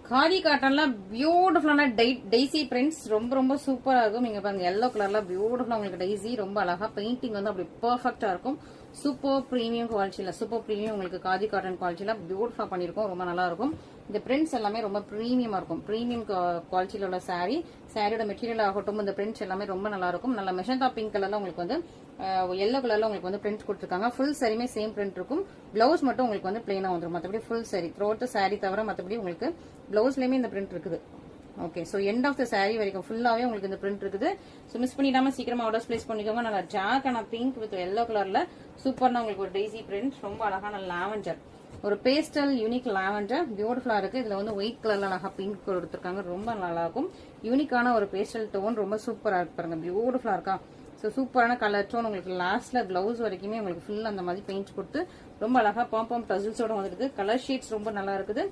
காதி காட்டன்ல பியூட்டிஃபுல்லான daisy prints ரொம்ப ரொம்ப சூப்பரா இருக்கும். நீங்க பாருங்க எல்லோ கலர்ல பியூட்டிஃபுல்லா உங்களுக்கு டெய்ஸி ரொம்ப அழகா பெயிண்டிங் வந்து அப்படி பெர்ஃபெக்டா இருக்கும். சூப்பர் பிரீமியம் குவாலிட்டியில சூப்பர் பிரீமியம் உங்களுக்கு காதி காட்டன் குவாலிட்டியில பியூட்டிஃபுல்லா பண்ணிருக்கோம். ரொம்ப நல்லா இருக்கும். இந்த பிரிண்ட்ஸ் எல்லாமே ரொம்ப பிரீமியமா இருக்கும். பிரீமியம் குவாலிட்டியில உள்ள சாரியோட மெட்டீரியல் ஆகட்டும் இந்த பிரிண்ட்ஸ் எல்லாமே ரொம்ப நல்லா இருக்கும். நல்ல மெஷந்தா பிங்க் கலர்ல உங்களுக்கு வந்து எல்லோ கலர்ல உங்களுக்கு வந்து பிரிண்ட் கொடுத்துருக்காங்க. ஃபுல் சாரியுமே சேம் பிரிண்ட் இருக்கும். பிளவுஸ் மட்டும் உங்களுக்கு வந்து பிளெயினா வந்துடும். மற்றபடி ஃபுல் சாரி த்ரோட் சாரி தவிர மற்றபடி உங்களுக்கு பிளவுஸ்லயுமே இந்த பிரிண்ட் இருக்குது. Okay, so end of the sari வரைக்கும் ஃபுல்லாவே உங்களுக்கு இந்த பிரிண்ட் இருக்குது. சோ மிஸ் பண்ணிடாம சீக்கிரமா ஆர்டர்ஸ் பிளேஸ் பண்ணிக்கோங்க. நல்லா டார்க்கான பிங்க் வித் எல்லோ கலர்ல சூப்பர்னா உங்களுக்கு ஒரு டெய்ஸி பிரிண்ட் ரொம்ப அழகான லாவெண்டர் ஒரு பேஸ்டல் யூனிக் லாவெண்டர் பியூட்டிஃபுல்லா இருக்கு. இதுல வந்து ஒயிட் கலர்ல அழகா பிங்க் கொடுத்துருக்காங்க. ரொம்ப நல்லா இருக்கும். யூனிக்கான ஒரு பேஸ்டல் டோன் ரொம்ப சூப்பரா இருக்கு பாருங்க. பியூட்டிஃபுல்லா இருக்கா. ஸோ சூப்பரான கலர் டோன் உங்களுக்கு லாஸ்ட்ல பிளவுஸ் வரைக்குமே உங்களுக்கு ஃபுல் அந்த மாதிரி பெயிண்ட் கொடுத்து ரொம்ப அழகா பாம் டசில்ஸோட வந்துருக்கு. கலர் ஷீட்ஸ் ரொம்ப நல்லா இருக்குது.